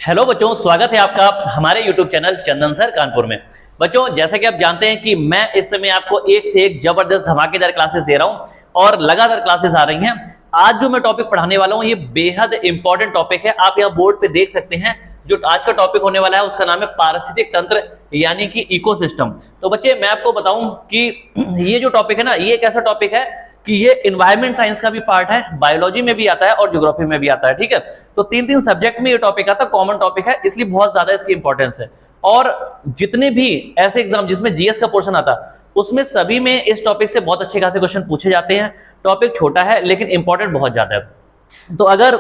Hello बच्चों, स्वागत है आपका हमारे YouTube चैनल चंदन सर कानपुर में। बच्चों, जैसा कि आप जानते हैं कि मैं इस समय आपको एक से एक जबरदस्त धमाकेदार क्लासेस दे रहा हूं और लगातार क्लासेस आ रही हैं। आज जो मैं टॉपिक पढ़ाने वाला हूं ये बेहद इंपॉर्टेंट टॉपिक है। आप यहाँ बोर्ड पे देख सकते हैं जो आज का टॉपिक होने वाला है उसका नाम है पारिस्थितिक तंत्र यानी कि इकोसिस्टम। तो बच्चे, मैं आपको बताऊं कि ये जो टॉपिक है ना, ये एक ऐसा टॉपिक है कि ये इन्वायरमेंट साइंस का भी पार्ट है, बायोलॉजी में भी आता है और ज्योग्राफी में भी आता है। ठीक है, तो तीन सब्जेक्ट में ये टॉपिक आता है, कॉमन टॉपिक है, इसलिए बहुत ज्यादा इसकी इंपॉर्टेंस है। और जितने भी ऐसे एग्जाम जिसमें जीएस का पोर्शन आता है उसमें सभी में इस टॉपिक से बहुत अच्छे खासे क्वेश्चन पूछे जाते हैं। टॉपिक छोटा है लेकिन इंपॉर्टेंट बहुत ज्यादा है। तो अगर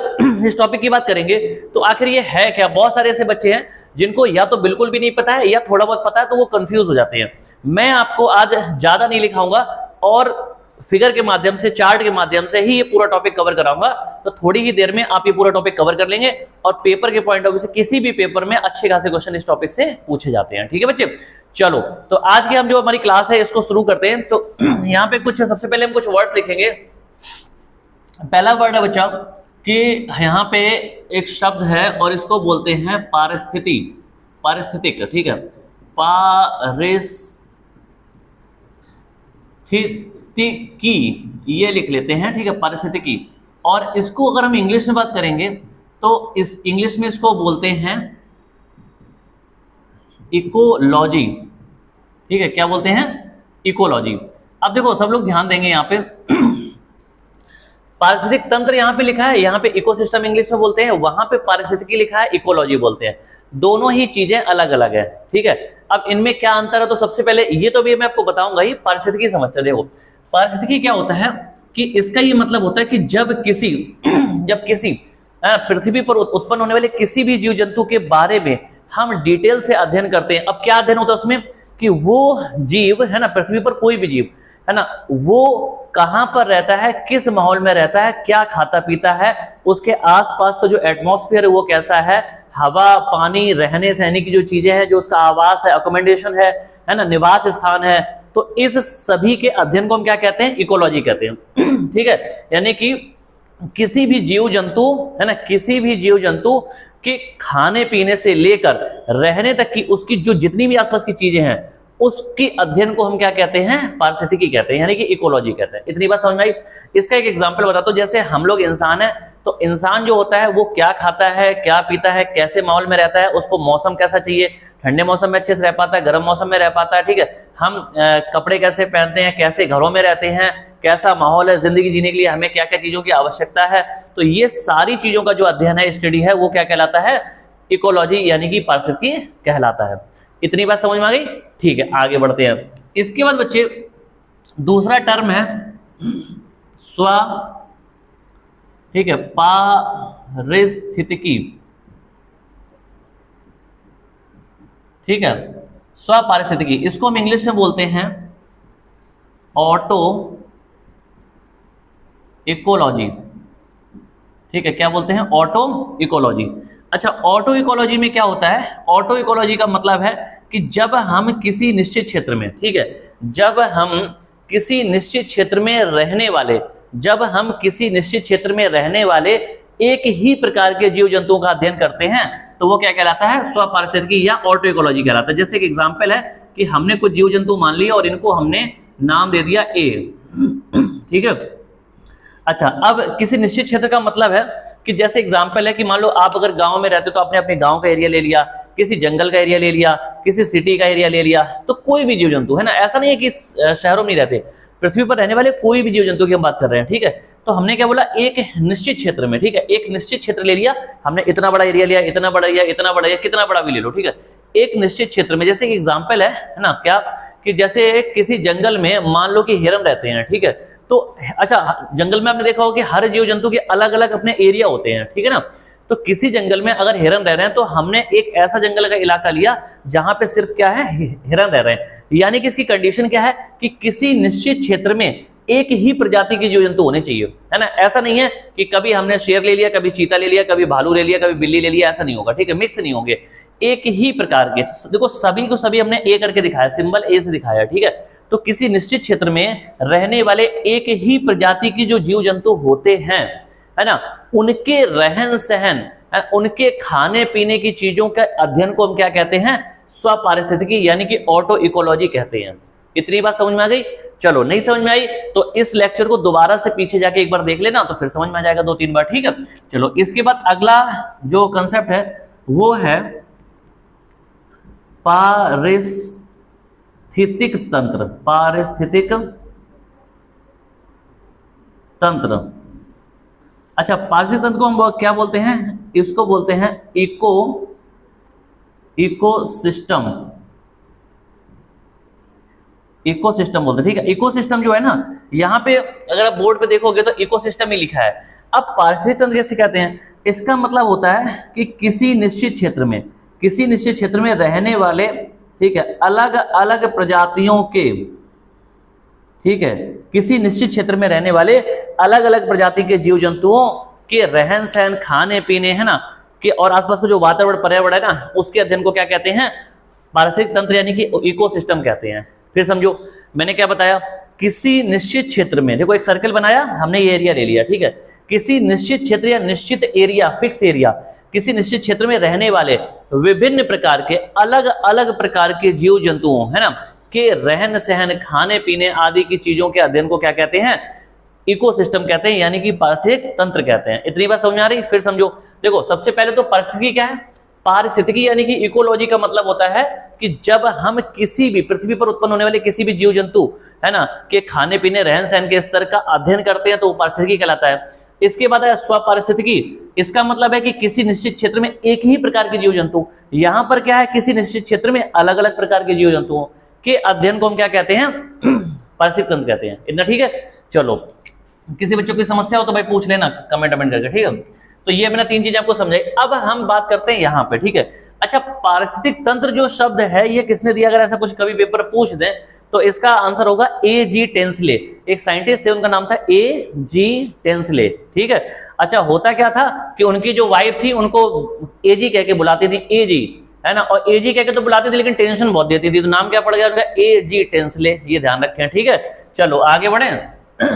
इस टॉपिक की बात करेंगे तो आखिर ये है क्या। बहुत सारे ऐसे बच्चे हैं जिनको या तो बिल्कुल भी नहीं पता है या थोड़ा बहुत पता है, तो वो कंफ्यूज हो जाते हैं। मैं आपको आज ज्यादा नहीं लिखाऊंगा और फिगर के माध्यम से, चार्ट के माध्यम से ही ये पूरा टॉपिक कवर कराऊंगा। तो थोड़ी ही देर में आप ये पूरा टॉपिक कवर कर लेंगे और पेपर के पॉइंट ऑफ व्यू से किसी भी पेपर में अच्छे खासे क्वेश्चन इस टॉपिक से पूछे जाते हैं। ठीक है बच्चे, चलो तो आज की हम जो हमारी क्लास है इसको शुरू करते हैं। तो यहाँ पे कुछ सबसे पहले हम कुछ वर्ड्स लिखेंगे। पहला वर्ड है बच्चा कि यहाँ पे एक शब्द है और इसको बोलते हैं पारिस्थितिक। ठीक है, पारिस्थितिकी ये लिख लेते हैं। ठीक है, पारिस्थितिकी। और इसको अगर हम इंग्लिश में बात करेंगे तो इस इंग्लिश में इसको बोलते हैं इकोलॉजी। ठीक है, क्या बोलते हैं? इकोलॉजी। अब देखो सब लोग ध्यान देंगे यहाँ पे पारिस्थितिक तंत्र यहाँ पे लिखा है, यहाँ पे इकोसिस्टम इंग्लिश में बोलते हैं, वहां पे पारिस्थितिकी लिखा है, इकोलॉजी बोलते हैं। दोनों ही चीजें अलग अलग है। ठीक है, अब इनमें क्या अंतर है तो सबसे पहले ये तो भी मैं आपको बताऊंगा ही। पारिस्थितिकी समझते देखो, पारिस्थितिकी क्या होता है कि इसका ये मतलब होता है कि जब किसी पृथ्वी पर उत्पन्न होने वाले किसी भी जीव जंतु के बारे में हम डिटेल से अध्ययन करते हैं। अब क्या अध्ययन होता है उसमें कि वो जीव है ना, पृथ्वी पर कोई भी जीव है ना, वो कहां पर रहता है, किस माहौल में रहता है, क्या खाता पीता है, उसके आसपास का जो एटमॉस्फेयर है वो कैसा है, हवा पानी रहने सहने की जो चीजें हैं, जो उसका आवास है, अकोमोडेशन है ना, निवास स्थान है, तो इस सभी के अध्ययन को हम क्या कहते हैं? इकोलॉजी कहते हैं। ठीक है, यानी कि किसी भी जीव जंतु है ना, किसी भी जीव जंतु के खाने पीने से लेकर रहने तक की उसकी जो जितनी भी आसपास की चीजें हैं उसकी अध्ययन को हम क्या कहते हैं? पारिस्थितिकी कहते हैं, यानी कि इकोलॉजी कहते हैं। इतनी बात समझ में आई? इसका एक एग्जांपल बताता हूं। जैसे हम लोग इंसान हैं, तो इंसान जो होता है वो क्या खाता है, क्या पीता है, कैसे माहौल में रहता है, उसको मौसम कैसा चाहिए, ठंडे मौसम में अच्छे से रह पाता है, गर्म मौसम में रह पाता है। ठीक है, हम कपड़े कैसे पहनते हैं, कैसे घरों में रहते हैं, कैसा माहौल है, जिंदगी जीने के लिए हमें क्या क्या चीजों की आवश्यकता है। तो ये सारी चीजों का जो अध्ययन है, स्टडी है, वो क्या कहलाता है? इकोलॉजी यानी कि पारिस्थितिकी कहलाता है। इतनी बात समझ में आ गई? ठीक है, आगे बढ़ते हैं। इसके बाद बच्चे दूसरा टर्म है स्व, ठीक है, पारिस्थितिकी। ठीक है, स्व पारिस्थितिकी, इसको हम इंग्लिश में बोलते हैं ऑटो इकोलॉजी। ठीक है, क्या बोलते हैं? Auto ecology. अच्छा, ऑटो इकोलॉजी में क्या होता है? ऑटो इकोलॉजी का मतलब है कि जब हम किसी निश्चित क्षेत्र में, ठीक है, जब हम किसी निश्चित क्षेत्र में रहने वाले एक ही प्रकार के जीव जंतुओं का अध्ययन करते हैं तो वो क्या कहलाता है? स्व पारिस्थितिकी या ऑटो इकोलॉजी कहलाता है। जैसे एक एग्जांपल है कि हमने कुछ जीव जंतु मान लिए और इनको हमने नाम दे दिया ए। ठीक है, अच्छा, अब किसी निश्चित क्षेत्र का मतलब है कि जैसे एग्जांपल है कि मान लो आप अगर गांव में रहते हो तो आपने अपने गांव का एरिया ले लिया, किसी जंगल का एरिया ले लिया, किसी सिटी का एरिया ले लिया, तो कोई भी जीव जंतु है ना, ऐसा नहीं है कि शहरों में रहते, पृथ्वी पर रहने वाले कोई भी जीव जंतु की हम बात कर रहे हैं। ठीक है, तो हमने क्या बोला? एक निश्चित क्षेत्र में। ठीक है, एक निश्चित क्षेत्र ले लिया हमने, इतना बड़ा एरिया लिया, इतना बड़ा एरिया, इतना बड़ा एरिया, कितना बड़ा भी ले लो। ठीक है, एक निश्चित क्षेत्र में, जैसे एग्जाम्पल है ना, क्या कि जैसे किसी जंगल में मान लो कि हिरन रहते हैं। ठीक है, तो अच्छा, जंगल में आपने देखा होगा कि हर जीव जंतु के अलग अलग अपने एरिया होते हैं। ठीक है ना, तो किसी जंगल में अगर हिरन रह रहे हैं तो हमने एक ऐसा जंगल का इलाका लिया जहां पे सिर्फ क्या है? हिरन रह रहे हैं। यानी कि इसकी कंडीशन क्या है कि किसी निश्चित क्षेत्र में एक ही प्रजाति के जीव जंतु होने चाहिए, है ना। ऐसा नहीं है कि कभी हमने शेर ले लिया, कभी चीता ले लिया, कभी भालू ले लिया, कभी बिल्ली ले लिया, ऐसा नहीं होगा। ठीक है, मिक्स नहीं होंगे, एक ही प्रकार के। देखो सभी को सभी हमने ए करके दिखाया, सिंबल ए से दिखाया। ठीक है, तो किसी निश्चित क्षेत्र में रहने वाले एक ही प्रजाति की जो जीव जंतु होते हैं, है ना, उनके रहन सहन, उनके खाने पीने की चीजों के अध्ययन को हम क्या कहते हैं? स्वपारिस्थितिकी यानी कि ऑटो इकोलॉजी कहते हैं। इतनी बात समझ में आ गई? चलो, नहीं समझ में आई तो इस लेक्चर को दोबारा से पीछे जाके एक बार देख लेना, तो फिर समझ में आ जाएगा 2-3 बार, ठीक है। चलो, इसके बाद अगला जो कंसेप्ट है वो है पारिस्थितिक तंत्र। पारिस्थितिक तंत्र। अच्छा, पारिस्थितिक तंत्र को हम क्या बोलते हैं? इसको बोलते हैं इकोसिस्टम। इकोसिस्टम बोलते हैं, ठीक है। इकोसिस्टम जो है ना, यहाँ पे अगर आप बोर्ड पे देखोगे तो इकोसिस्टम ही लिखा है। अब पारिस्थितिक तंत्र कैसे कहते हैं? इसका मतलब होता है कि किसी निश्चित क्षेत्र में रहने वाले, ठीक है, अलग अलग प्रजातियों के, ठीक है, किसी निश्चित क्षेत्र में रहने वाले अलग अलग प्रजाति के जीव जंतुओं के रहन सहन, खाने पीने, है ना, के और आसपास का जो वातावरण पर्यावरण है ना, उसके अध्ययन को क्या कहते हैं? पारिस्थितिक तंत्र यानी कि इकोसिस्टम कहते हैं। फिर समझो, मैंने क्या बताया? किसी निश्चित क्षेत्र में, देखो एक सर्कल बनाया हमने, ये एरिया ले लिया, ठीक है। किसी निश्चित क्षेत्र या निश्चित एरिया, फिक्स एरिया, किसी निश्चित क्षेत्र में रहने वाले विभिन्न प्रकार के अलग अलग प्रकार के जीव जंतुओं, है ना, के रहन सहन, खाने पीने आदि की चीजों के अध्ययन को क्या कहते हैं? इकोसिस्टम कहते हैं, यानी कि पारिस्थितिक तंत्र कहते हैं। इतनी बात समझ में आ रही? फिर समझो, देखो सबसे पहले तो पारिस्थितिकी क्या है? पारिस्थितिकी यानी कि इकोलॉजी का मतलब होता है कि जब हम किसी भी पृथ्वी पर उत्पन्न होने वाले किसी भी जीव जंतु, है ना, के खाने पीने, रहन सहन के स्तर का अध्ययन करते हैं तो वो पारिस्थितिकी कहलाता है। इसके बाद है स्वपारिस्थितिकी। इसका मतलब है कि किसी निश्चित क्षेत्र में एक ही प्रकार के जीव जंतु, यहां पर क्या है? किसी निश्चित क्षेत्र में अलग अलग प्रकार के जीव जंतुओं के अध्ययन को हम क्या कहते हैं? पारिस्थितिक तंत्र कहते हैं। इतना ठीक है। चलो, किसी बच्चों की समस्या हो तो भाई पूछ लेना कमेंट करके, ठीक है। तो ये मैंने 3 चीजें आपको समझाई। अब हम बात करते हैं यहाँ पे, ठीक है। अच्छा, पारिस्थितिक तंत्र जो शब्द है ये किसने दिया? अगर ऐसा कुछ कभी पेपर पूछ दें तो इसका आंसर होगा A.G. टेंसले। एक साइंटिस्ट थे, उनका नाम था A.G. टेंसले, ठीक है। अच्छा, होता क्या था कि उनकी जो वाइफ थी उनको A.G. कह के बुलाती थी, A.G., है ना, और A.G. कह के तो बुलाती थी लेकिन टेंशन बहुत देती थी, तो नाम क्या पड़ गया उनका? A.G. टेंसले। ये ध्यान रखें, ठीक है। चलो आगे बढ़े।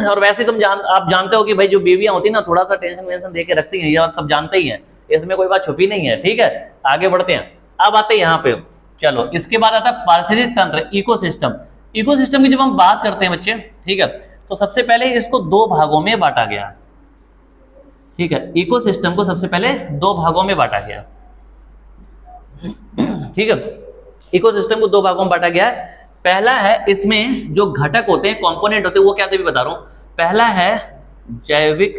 और वैसे आप जानते हो कि भाई जो बीवियां होती है ना, थोड़ा सा टेंशन वेंशन दे के रखती हैं, ये सब जानते ही हैं, इसमें कोई बात छुपी नहीं है, ठीक है। आगे बढ़ते हैं। अब आते हैं यहाँ पे, चलो इसके बाद आता है पारिस्थितिक तंत्र, इकोसिस्टम। इकोसिस्टम की जब हम बात करते हैं बच्चे, ठीक है, तो सबसे पहले इसको 2 भागों में बांटा गया, ठीक है। इकोसिस्टम को सबसे पहले 2 भागों में बांटा गया, ठीक है। इकोसिस्टम को 2 भागों में बांटा गया है। पहला है, इसमें जो घटक होते हैं, कंपोनेंट होते हैं, वो क्या भी बता रहा हूं। पहला है जैविक,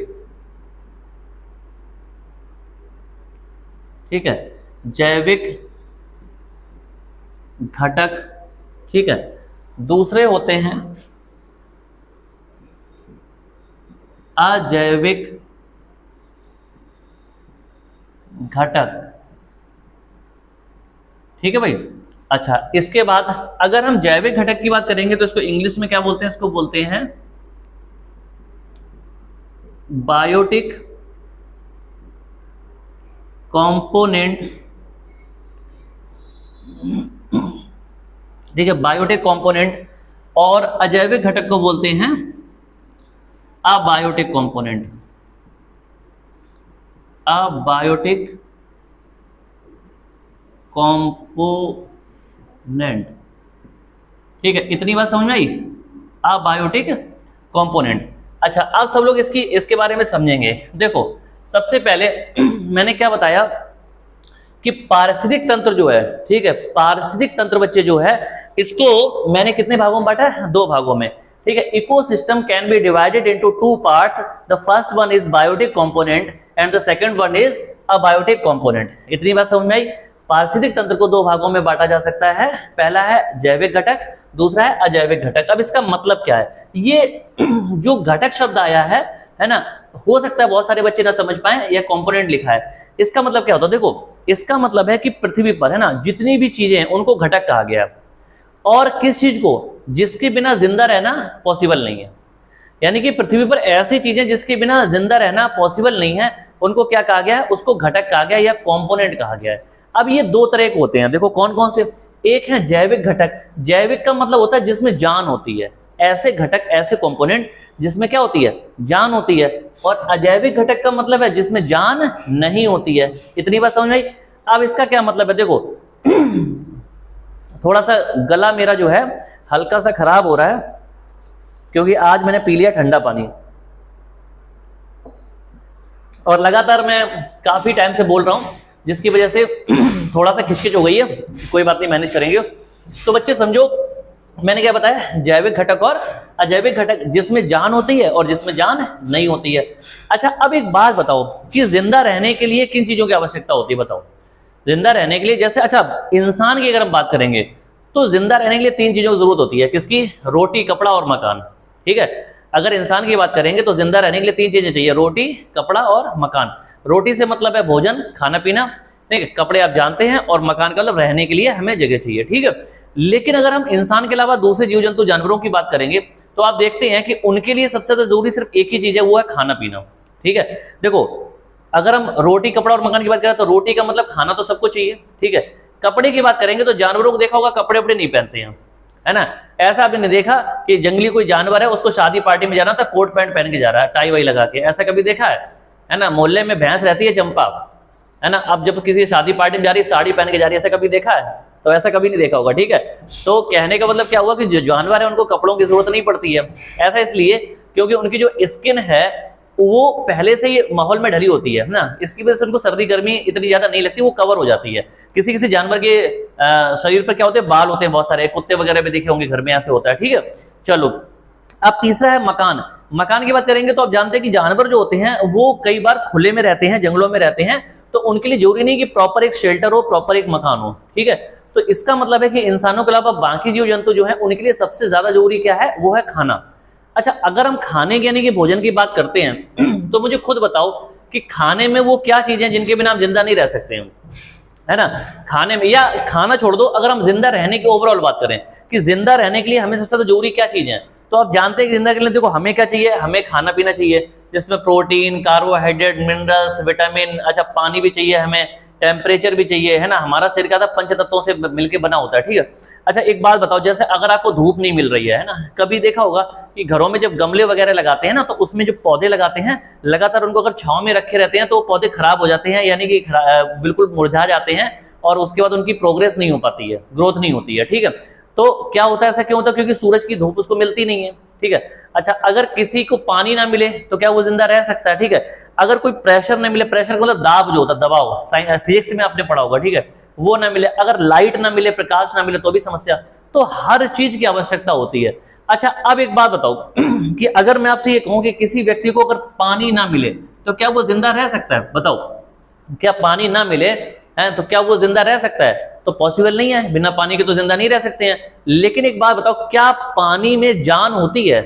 ठीक है, जैविक घटक, ठीक है। दूसरे होते हैं अजैविक घटक, ठीक है भाई। अच्छा, इसके बाद अगर हम जैविक घटक की बात करेंगे तो इसको इंग्लिश में क्या बोलते हैं? इसको बोलते हैं बायोटिक कंपोनेंट, ठीक है, बायोटिक कंपोनेंट। और अजैविक घटक को बोलते हैं अबायोटिक कंपोनेंट, अबायोटिक कंपोनेंट, ठीक है। इतनी बात समझ में आई? Abiotic component. अच्छा, अब सब लोग इसके बारे में समझेंगे। देखो, सबसे पहले मैंने क्या बताया कि पारिस्थितिक तंत्र जो है, ठीक है, पारिस्थितिक तंत्र बच्चे जो है, इसको मैंने कितने भागों में बांटा है? 2 भागों में, ठीक है। Ecosystem can be divided into 2 parts. The first one is biotic component and the second one is abiotic component. इतनी बात समझ में आई? पारिस्थितिक तंत्र को 2 भागों में बांटा जा सकता है। पहला है जैविक घटक, दूसरा है अजैविक घटक। अब इसका मतलब क्या है? ये जो घटक शब्द आया है ना, हो सकता है बहुत सारे बच्चे ना समझ पाए, या कंपोनेंट लिखा है। इसका मतलब क्या होता है? देखो, इसका मतलब है कि पृथ्वी पर, है ना, जितनी भी चीजें हैं उनको घटक कहा गया। और किस चीज को? जिसके बिना जिंदा रहना पॉसिबल नहीं है। यानी कि पृथ्वी पर ऐसी चीजें जिसके बिना जिंदा रहना पॉसिबल नहीं है, उनको क्या कहा गया है? उसको घटक कहा गया या कंपोनेंट कहा गया है। अब ये 2 तरह के होते हैं, देखो कौन कौन से। एक है जैविक घटक। जैविक का मतलब होता है जिसमें जान होती है, ऐसे घटक, ऐसे कंपोनेंट जिसमें क्या होती है, जान होती है। और अजैविक घटक का मतलब है जिसमें जान नहीं होती है। इतनी बात समझ में आई। अब इसका क्या मतलब है, देखो थोड़ा सा गला मेरा जो है हल्का सा खराब हो रहा है, क्योंकि आज मैंने पी लिया ठंडा पानी और लगातार मैं काफी टाइम से बोल रहा हूं, जिसकी वजह से थोड़ा सा खिचखिच हो गई है। कोई बात नहीं, मैनेज करेंगे। तो बच्चे समझो, मैंने क्या बताया, जैविक घटक और अजैविक घटक, जिसमें जान होती है और जिसमें जान नहीं होती है। अच्छा, अब एक बात बताओ कि जिंदा रहने के लिए किन चीजों की आवश्यकता होती है, बताओ। जिंदा रहने के लिए जैसे, अच्छा इंसान की अगर हम बात करेंगे तो जिंदा रहने के लिए 3 चीजों की जरूरत होती है। किसकी? रोटी, कपड़ा और मकान। ठीक है, अगर इंसान की बात करेंगे तो जिंदा रहने के लिए 3 चीजें चाहिए, रोटी, कपड़ा और मकान। रोटी से मतलब है भोजन, खाना पीना, ठीक है। कपड़े आप जानते हैं, और मकान का मतलब रहने के लिए हमें जगह चाहिए, ठीक है। लेकिन अगर हम इंसान के अलावा दूसरे जीव जंतु जानवरों की बात करेंगे तो आप देखते हैं कि उनके लिए सबसे ज्यादा जरूरी सिर्फ एक ही चीज है, वो है खाना पीना, ठीक है। देखो, अगर हम रोटी, कपड़ा और मकान की बात करें तो रोटी का मतलब खाना तो सबको चाहिए, ठीक है। कपड़े की बात करेंगे तो जानवरों को देखा होगा कपड़े उपड़े नहीं पहनते हैं, है ना। ऐसा आपने देखा कि जंगली कोई जानवर है, उसको शादी पार्टी में जाना था, कोट पैंट पहन के जा रहा है, टाई वाई लगा के, ऐसा कभी देखा है ना। मोहल्ले में भैंस रहती है चंपा, है ना, अब जब किसी शादी पार्टी में जा रही है साड़ी पहन के जा रही है, ऐसा कभी देखा है? तो ऐसा कभी नहीं देखा होगा, ठीक है। तो कहने का मतलब क्या हुआ कि जो जानवर है उनको कपड़ों की जरूरत नहीं पड़ती है। ऐसा इसलिए क्योंकि उनकी जो स्किन है वो पहले से ही माहौल में ढली होती है ना, इसकी वजह से उनको सर्दी गर्मी इतनी ज्यादा नहीं लगती, वो कवर हो जाती है। किसी किसी जानवर के शरीर पर क्या होते हैं, बाल होते हैं बहुत सारे, कुत्ते वगैरह भी देखे होंगे घर में, ऐसे होता है, ठीक है। चलो, अब तीसरा है मकान। मकान की बात करेंगे तो आप जानते हैं कि जानवर जो होते हैं वो कई बार खुले में रहते हैं, जंगलों में रहते हैं, तो उनके लिए जरूरी नहीं कि प्रॉपर एक शेल्टर हो, प्रॉपर एक मकान हो, ठीक है। तो इसका मतलब है कि इंसानों के अलावा बाकी जीव जंतु जो है उनके लिए सबसे ज्यादा जरूरी क्या है, वो है खाना। अच्छा, अगर हम खाने यानी कि भोजन की बात करते हैं तो मुझे खुद बताओ कि खाने में वो क्या चीजें हैं जिनके बिना आप जिंदा नहीं रह सकते हैं, है ना। खाने में, या खाना छोड़ दो, अगर हम जिंदा रहने की ओवरऑल बात करें कि जिंदा रहने के लिए हमें सबसे ज्यादा जरूरी क्या चीजें हैं, तो आप जानते हैं कि जिंदा के लिए देखो हमें क्या चाहिए, हमें खाना पीना चाहिए, जिसमें प्रोटीन, कार्बोहाइड्रेट, मिनरल्स, विटामिन, अच्छा पानी भी चाहिए हमें, टेम्परेचर भी चाहिए, है ना। हमारा शरीर का पंच तत्वों से मिलकर बना होता है, ठीक है। अच्छा, एक बात बताओ, जैसे अगर आपको धूप नहीं मिल रही है ना, कभी देखा होगा कि घरों में जब गमले वगैरह लगाते हैं ना, तो उसमें जो पौधे लगाते हैं लगातार उनको अगर छांव में रखे रहते हैं तो पौधे खराब हो जाते हैं, यानी कि बिल्कुल मुरझा जाते हैं, और उसके बाद उनकी प्रोग्रेस नहीं हो पाती है, ग्रोथ नहीं होती है, ठीक है। तो क्या होता है, ऐसा क्यों होता है? क्योंकि सूरज की धूप उसको मिलती नहीं है, ठीक है। अच्छा, अगर किसी को पानी ना मिले तो क्या वो जिंदा रह सकता है, ठीक है। अगर कोई प्रेशर ना मिले, प्रेशर का मतलब दाब जो होता है, दबाव, फिजिक्स में आपने पढ़ा होगा, ठीक है, वो ना मिले, अगर लाइट ना मिले, प्रकाश ना मिले तो भी समस्या। तो हर चीज की आवश्यकता होती है। अच्छा, अब एक बात बताओ कि अगर मैं आपसे ये कहूं कि किसी व्यक्ति को अगर पानी ना मिले तो क्या वो जिंदा रह सकता है, बताओ। क्या पानी ना मिले है तो क्या वो जिंदा रह सकता है? तो पॉसिबल नहीं है, बिना पानी के तो जिंदा नहीं रह सकते हैं। लेकिन एक बात बताओ, क्या पानी में जान होती है?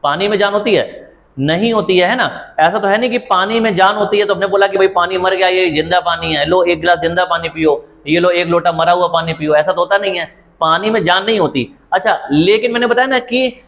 पानी में जान होती है? नहीं होती है ना। ऐसा तो है नहीं कि पानी में जान होती है तो हमने बोला कि भाई पानी मर गया, ये जिंदा पानी है, लो 1 गिलास जिंदा पानी पियो, ये लो 1 लोटा मरा हुआ पानी पियो, ऐसा तो होता नहीं है। पानी में जान नहीं होती। अच्छा, लेकिन मैंने बताया ना कि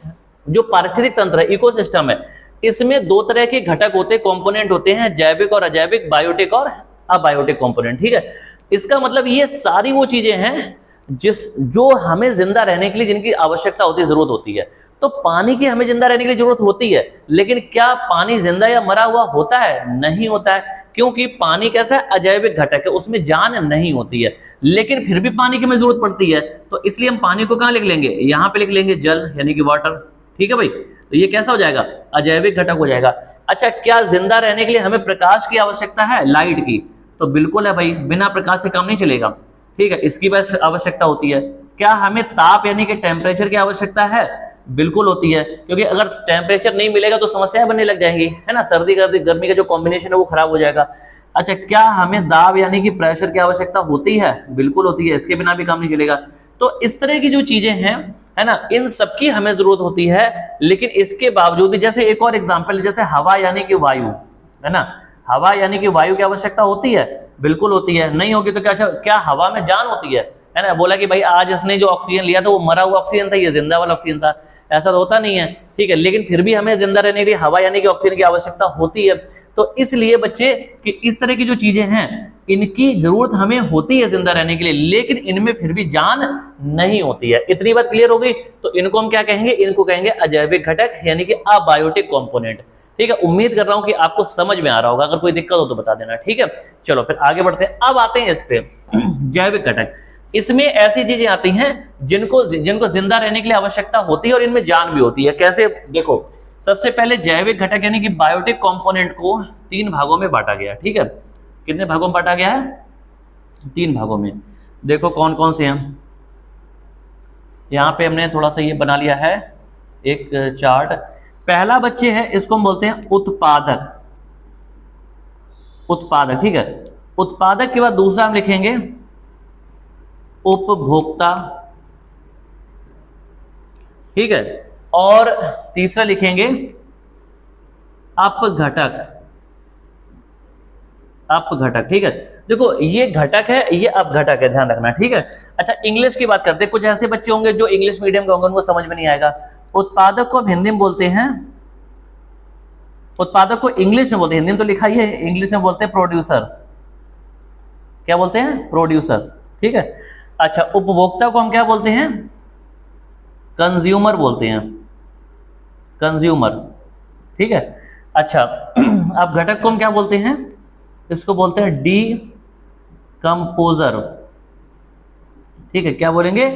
जो पारिस्थितिक तंत्र है, इकोसिस्टम है, इसमें 2 तरह के घटक होते, कंपोनेंट होते हैं, जैविक और अजैविक, बायोटिक और अबायोटिक कंपोनेंट, ठीक है। इसका मतलब ये सारी वो चीजें हैं जो हमें जिंदा रहने के लिए जिनकी आवश्यकता होती है, जरूरत होती है। तो पानी की हमें जिंदा रहने के लिए जरूरत होती है, लेकिन क्या पानी जिंदा या मरा हुआ होता है? नहीं होता है, क्योंकि पानी कैसा है, अजैविक घटक है, उसमें जान नहीं होती है। लेकिन फिर भी पानी की हमें जरूरत पड़ती है, तो इसलिए हम पानी को कहां लिख लेंगे, यहां पे लिख लेंगे जल, यानी कि वाटर, ठीक है भाई। तो ये कैसा हो जाएगा, अजैविक घटक हो जाएगा। अच्छा, क्या जिंदा रहने के लिए हमें प्रकाश की आवश्यकता है, लाइट की? तो बिल्कुल है भाई, बिना प्रकाश से काम नहीं चलेगा, ठीक है, इसकी बस आवश्यकता होती है। क्या हमें ताप यानी कि टेम्परेचर की आवश्यकता है? बिल्कुल होती है, क्योंकि अगर टेम्परेचर नहीं मिलेगा तो समस्याएं बनने लग जाएंगी, है ना, सर्दी गर्मी का जो कॉम्बिनेशन है वो खराब हो जाएगा। अच्छा, क्या हमें दाब यानी कि प्रेशर की आवश्यकता होती है? बिल्कुल होती है, इसके बिना भी काम नहीं चलेगा। तो इस तरह की जो चीजें हैं, है ना, इन सबकी हमें जरूरत होती है। लेकिन इसके बावजूद भी, जैसे एक और एग्जाम्पल, जैसे हवा यानी कि वायु, है ना, हवा यानी कि वायु की आवश्यकता होती है? बिल्कुल होती है। नहीं होगी तो क्या हवा में जान होती है ना। बोला कि भाई आज इसने जो ऑक्सीजन लिया था वो मरा हुआ ऑक्सीजन था, ये जिंदा वाला ऑक्सीजन था। ऐसा तो होता नहीं है, ठीक है, लेकिन फिर भी हमें जिंदा रहने के लिए हवा यानी कि ऑक्सीजन की आवश्यकता होती है। तो इसलिए बच्चे कि इस तरह की जो चीजें हैं इनकी जरूरत हमें होती है जिंदा रहने के लिए, लेकिन इनमें फिर भी जान नहीं होती है। इतनी बात क्लियर हो गई? तो इनको हम क्या कहेंगे? इनको कहेंगे अजैविक घटक यानी कि अबायोटिक कंपोनेंट। ठीक है, उम्मीद कर रहा हूं कि आपको समझ में आ रहा होगा, अगर कोई दिक्कत हो तो बता देना। ठीक है, चलो फिर आगे बढ़ते हैं। अब आते हैं इस पे जैविक घटक। इसमें ऐसी चीजें आती हैं जिनको जिंदा रहने के लिए आवश्यकता होती है और इनमें जान भी होती है। कैसे? देखो, सबसे पहले जैविक घटक यानी कि बायोटिक कंपोनेंट को 3 भागों में बांटा गया। ठीक है, कितने भागों में बांटा गया है? 3 भागों में। देखो कौन कौन से हैं। यहां पे हमने थोड़ा सा ये बना लिया है एक चार्ट। पहला बच्चे है, इसको हम बोलते हैं उत्पादक। उत्पादक, ठीक है। उत्पादक के बाद दूसरा हम लिखेंगे उपभोक्ता, ठीक है, और तीसरा लिखेंगे अपघटक। अपघटक, ठीक है। देखो ये घटक है, ये अपघटक है, ध्यान रखना, ठीक है। अच्छा, इंग्लिश की बात करते हैं। कुछ ऐसे बच्चे होंगे जो इंग्लिश मीडियम के होंगे, उनको समझ में नहीं आएगा। उत्पादक को हम हिंदी में बोलते हैं, उत्पादक को इंग्लिश में बोलते हैं, हिंदी में तो लिखा ही है, इंग्लिश में बोलते हैं प्रोड्यूसर। क्या बोलते हैं? प्रोड्यूसर, ठीक है। अच्छा, उपभोक्ता को हम क्या बोलते हैं? कंज्यूमर बोलते हैं, कंज्यूमर, ठीक है। अच्छा, अब घटक को हम क्या बोलते हैं? इसको बोलते हैं डी कंपोजर, ठीक है। क्या बोलेंगे?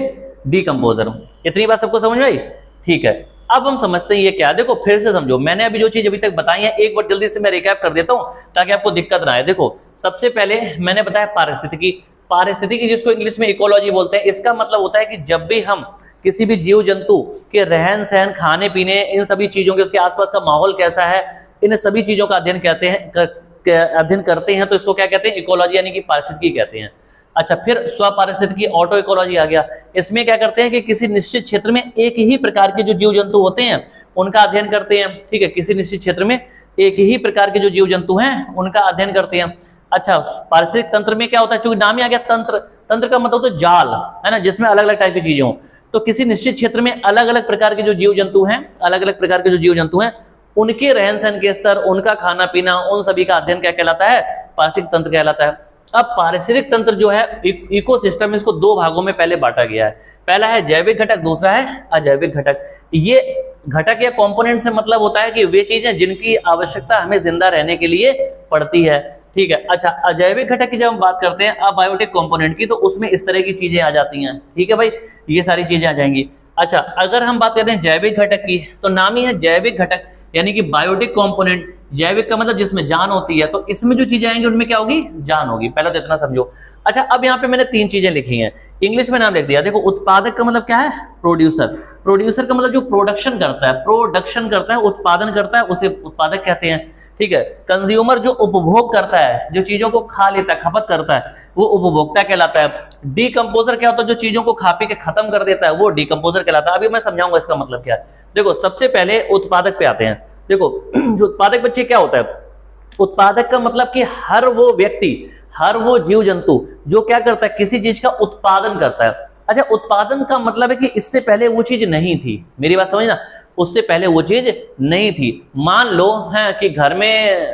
D composer. इतनी बात सबको समझ में आई? ठीक है। अब हम समझते हैं ये क्या। देखो फिर से समझो, मैंने अभी जो चीज अभी तक बताई है एक बार जल्दी से मैं रिकैप कर देता हूं ताकि आपको दिक्कत ना आए। देखो, सबसे पहले मैंने बताया पारिस्थितिकी। पारिस्थितिकी जिसको इंग्लिश में इकोलॉजी बोलते हैं, इसका मतलब होता है कि जब भी हम किसी भी जीव जंतु के रहन सहन, खाने पीने, इन सभी चीजों के, उसके आसपास का माहौल कैसा है, इन सभी चीजों का अध्ययन करते हैं तो इसको क्या कहते हैं? इकोलॉजी यानी कि पारिस्थितिकी कहते हैं। अच्छा, फिर स्वपारिस्थितिकी, ऑटो इकोलॉजी आ गया। इसमें क्या करते हैं कि किसी निश्चित क्षेत्र में एक ही प्रकार के जो जीव जंतु होते हैं उनका अध्ययन करते हैं, ठीक है। किसी निश्चित क्षेत्र में एक ही प्रकार के जो जीव जंतु हैं उनका अध्ययन करते हैं। अच्छा, पारिस्थितिक तंत्र में क्या होता है? चूंकि नाम ही आ गया तंत्र, तंत्र का मतलब तो जाल है ना, जिसमें अलग अलग टाइप की चीजें हों। तो किसी निश्चित क्षेत्र में अलग अलग प्रकार के जो जीव जंतु हैं, अलग अलग प्रकार के जो जीव जंतु हैं, उनके रहन सहन के स्तर, उनका खाना पीना, उन सभी का अध्ययन क्या कहलाता है? पारिस्थितिक तंत्र कहलाता है। अब पारिस्थितिक तंत्र जो है इकोसिस्टम, इसको 2 भागों में पहले बांटा गया है। पहला है जैविक घटक, दूसरा है अजैविक घटक। ये घटक या कंपोनेंट से मतलब होता है कि वे चीजें जिनकी आवश्यकता हमें जिंदा रहने के लिए पड़ती है, ठीक है। अच्छा, अजैविक घटक की जब हम बात करते हैं अबायोटिक कंपोनेंट की, तो उसमें इस तरह की चीजें आ जाती हैं, ठीक है भाई, ये सारी चीजें आ जाएंगी। अच्छा, अगर हम बात करते हैं जैविक घटक की, तो नाम ही है जैविक घटक यानी कि बायोटिक कंपोनेंट। जैविक का मतलब जिसमें जान होती है, तो इसमें जो चीजें आएंगी उनमें क्या होगी? जान होगी। पहले तो इतना समझो। अच्छा, अब यहाँ पे मैंने 3 चीजें लिखी हैं, इंग्लिश में नाम लिख दिया। देखो, उत्पादक का मतलब क्या है? प्रोड्यूसर। प्रोड्यूसर का मतलब जो प्रोडक्शन करता है, प्रोडक्शन करता है, उत्पादन करता है, उसे उत्पादक कहते हैं, ठीक है। कंज्यूमर जो उपभोग करता है, जो चीजों को खा लेता है, खपत करता है, वो उपभोक्ता कहलाता है। डीकंपोजर क्या होता है? जो चीजों को खा पी के खत्म कर देता है, वो डीकंपोजर कहलाता है। अभी मैं समझाऊंगा इसका मतलब क्या है। देखो, सबसे पहले उत्पादक पे आते हैं। देखो, जो उत्पादक बच्चे क्या होता है? उत्पादक का मतलब कि हर वो व्यक्ति, हर वो जीव जंतु जो क्या करता है? किसी चीज का उत्पादन करता है। अच्छा, उत्पादन का मतलब है कि इससे पहले वो चीज नहीं थी। मेरी बात समझना, उससे पहले वो चीज नहीं थी। मान लो है कि घर में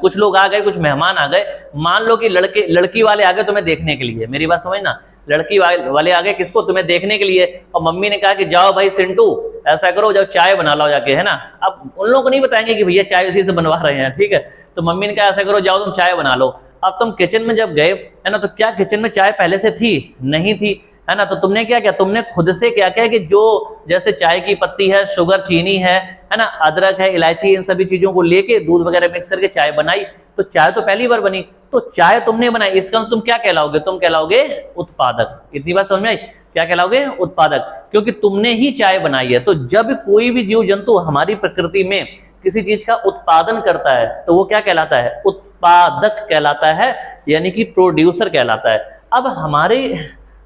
कुछ लोग आ गए, कुछ मेहमान आ गए, मान लो कि लड़की वाले आ गए तुम्हें देखने के लिए। मेरी बात समझना, लड़की वाले आ गए किसको? तुम्हें देखने के लिए। और मम्मी ने कहा कि जाओ भाई सिंटू, ऐसा करो, जाओ चाय बना लो जाके, है ना। अब उन लोगों को नहीं बताएंगे कि भैया चाय उसी से बनवा रहे हैं, ठीक है। तो मम्मी ने कहा ऐसा करो, जाओ तुम चाय बना लो। अब तुम किचन में जब गए, है ना, तो क्या किचन में चाय पहले से थी? नहीं थी, है ना। तो तुमने क्या किया? तुमने खुद से क्या किया कि जो जैसे चाय की पत्ती है, शुगर, चीनी है ना, अदरक है, इलायची, इन सभी चीजों को लेके दूध वगैरह मिक्स करके चाय बनाई। तो चाय तो पहली बार बनी, तो चाय तुमने बनाई, इसका तुम क्या कहलाओगे? तुम कहलाओगे उत्पादक। इतनी बात समझ में आई? क्या कहलाओगे? उत्पादक, क्योंकि तुमने ही चाय बनाई है। तो जब कोई भी जीव जंतु हमारी प्रकृति में किसी चीज का उत्पादन करता है तो वो क्या कहलाता है? उत्पादक कहलाता है, यानी कि प्रोड्यूसर कहलाता है। अब हमारे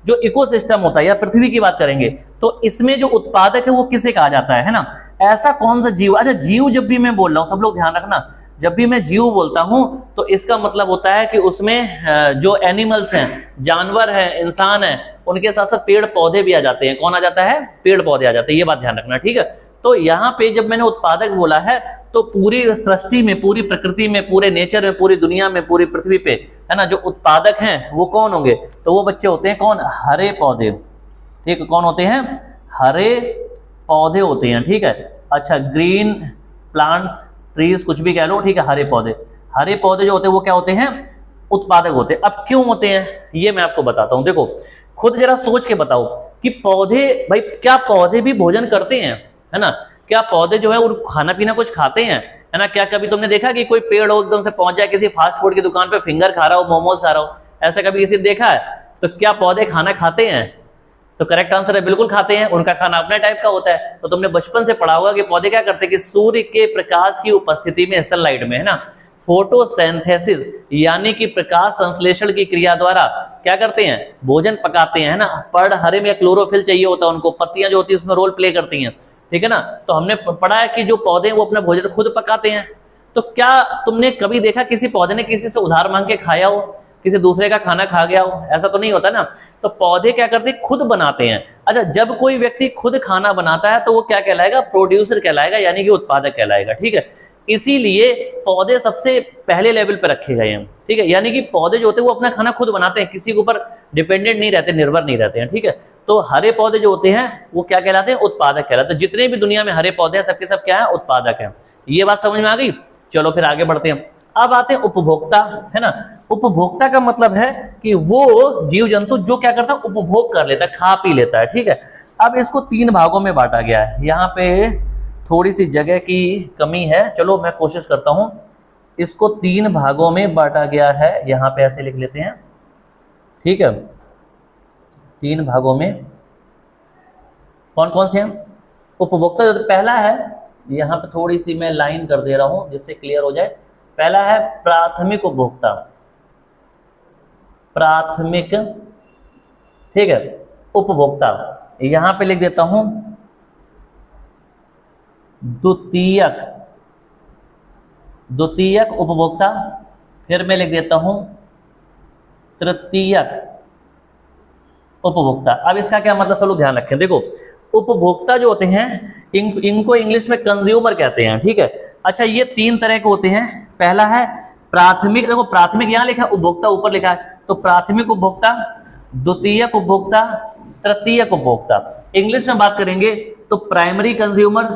जो इकोसिस्टम होता है या पृथ्वी की बात करेंगे तो इसमें जो उत्पादक है वो किसे कहा जाता है ना। ऐसा कौन सा जीव? अच्छा, जीव जब भी मैं बोल रहा हूं, सब लोग ध्यान रखना, जब भी मैं जीव बोलता हूं तो इसका मतलब होता है कि उसमें जो एनिमल्स हैं, जानवर हैं, इंसान हैं, उनके साथ साथ पेड़ पौधे भी आ जाते हैं। कौन आ जाता है? पेड़ पौधे आ जाते हैं, ये बात ध्यान रखना, ठीक है। तो यहाँ पे जब मैंने उत्पादक बोला है तो पूरी सृष्टि में, पूरी प्रकृति में, पूरे नेचर में, पूरी दुनिया में, पूरी पृथ्वी पे, है ना, जो उत्पादक हैं वो कौन होंगे? तो वो बच्चे होते हैं कौन? हरे पौधे, ठीक है। कौन होते हैं? हरे पौधे होते हैं, ठीक है। अच्छा, ग्रीन प्लांट्स, ट्रीज, कुछ भी कह लो, ठीक है। हरे पौधे, हरे पौधे जो होते हैं वो क्या होते हैं? उत्पादक होते हैं। अब क्यों होते हैं ये मैं आपको बताता हूं। देखो, खुद जरा सोच के बताओ कि पौधे, भाई क्या पौधे भी भोजन करते हैं? है ना, क्या पौधे जो है वो खाना पीना कुछ खाते हैं? है ना, क्या कभी तुमने देखा कि कोई पेड़ हो एकदम से पहुंच जाए किसी फास्ट फूड की दुकान पे, फिंगर खा रहा हो, मोमोज खा रहा हो, ऐसा कभी किसी ने देखा है? तो क्या पौधे खाना खाते हैं? तो करेक्ट आंसर है बिल्कुल खाते हैं। उनका खाना अपने टाइप का होता है। तो तुमने बचपन से पढ़ा होगा कि पौधे क्या करते हैं कि सूर्य के प्रकाश की उपस्थिति में, सनलाइट में, है ना, फोटोसिंथेसिस यानी कि प्रकाश संश्लेषण की क्रिया द्वारा क्या करते हैं? भोजन पकाते हैं, है ना। पर्णहरिम या क्लोरोफिल चाहिए होता है उनको, पत्तियां जो होती है उसमें रोल प्ले करती हैं, ठीक है ना। तो हमने पढ़ा है कि जो पौधे हैं वो अपना भोजन खुद पकाते हैं। तो क्या तुमने कभी देखा किसी पौधे ने किसी से उधार मांग के खाया हो, किसी दूसरे का खाना खा गया हो? ऐसा तो नहीं होता ना। तो पौधे क्या करते हैं? खुद बनाते हैं। अच्छा, जब कोई व्यक्ति खुद खाना बनाता है तो वो क्या कहलाएगा? प्रोड्यूसर कहलाएगा, यानी कि उत्पादक कहलाएगा, ठीक है। इसीलिए पौधे सबसे पहले लेवल पर रखे गए हैं, ठीक है। यानी कि पौधे जो होते हैं वो अपना खाना खुद बनाते हैं, किसी के ऊपर डिपेंडेंट नहीं रहते, निर्भर नहीं रहते हैं, ठीक है। तो हरे पौधे जो होते हैं वो क्या कहलाते हैं? उत्पादक कहलाते हैं। जितने भी दुनिया में हरे पौधे हैं सबके सब क्या है? उत्पादक है। ये बात समझ में आ गई? चलो फिर आगे बढ़ते हैं। अब आते हैं उपभोक्ता, है ना। उपभोक्ता का मतलब है कि वो जीव जंतु जो क्या करता है? उपभोग कर लेता है, खा पी लेता है, ठीक है। अब इसको 3 भागों में बांटा गया है। यहाँ पे थोड़ी सी जगह की कमी है, चलो मैं कोशिश करता हूं। इसको 3 भागों में बांटा गया है, यहाँ पे ऐसे लिख लेते हैं, ठीक है। 3 भागों में कौन कौन से हैं? उपभोक्ता जो पहला है, यहाँ पे थोड़ी सी मैं लाइन कर दे रहा हूं जिससे क्लियर हो जाए। पहला है प्राथमिक उपभोक्ता, प्राथमिक, ठीक है, उपभोक्ता। यहां पे लिख देता हूं द्वितीयक, द्वितीयक उपभोक्ता। फिर मैं लिख देता हूं तृतीयक उपभोक्ता। अब इसका क्या मतलब, सब लोग ध्यान रखें। देखो, उपभोक्ता जो होते हैं इनको इंग्लिश में कंज्यूमर कहते हैं, ठीक है। अच्छा, ये 3 तरह के होते हैं। पहला है प्राथमिक, देखो प्राथमिक यहां लिखा है, उपभोक्ता ऊपर लिखा है, तो प्राथमिक उपभोक्ता, द्वितीयक उपभोक्ता, तृतीयक उपभोक्ता। इंग्लिश में बात करेंगे तो प्राइमरी कंज्यूमर,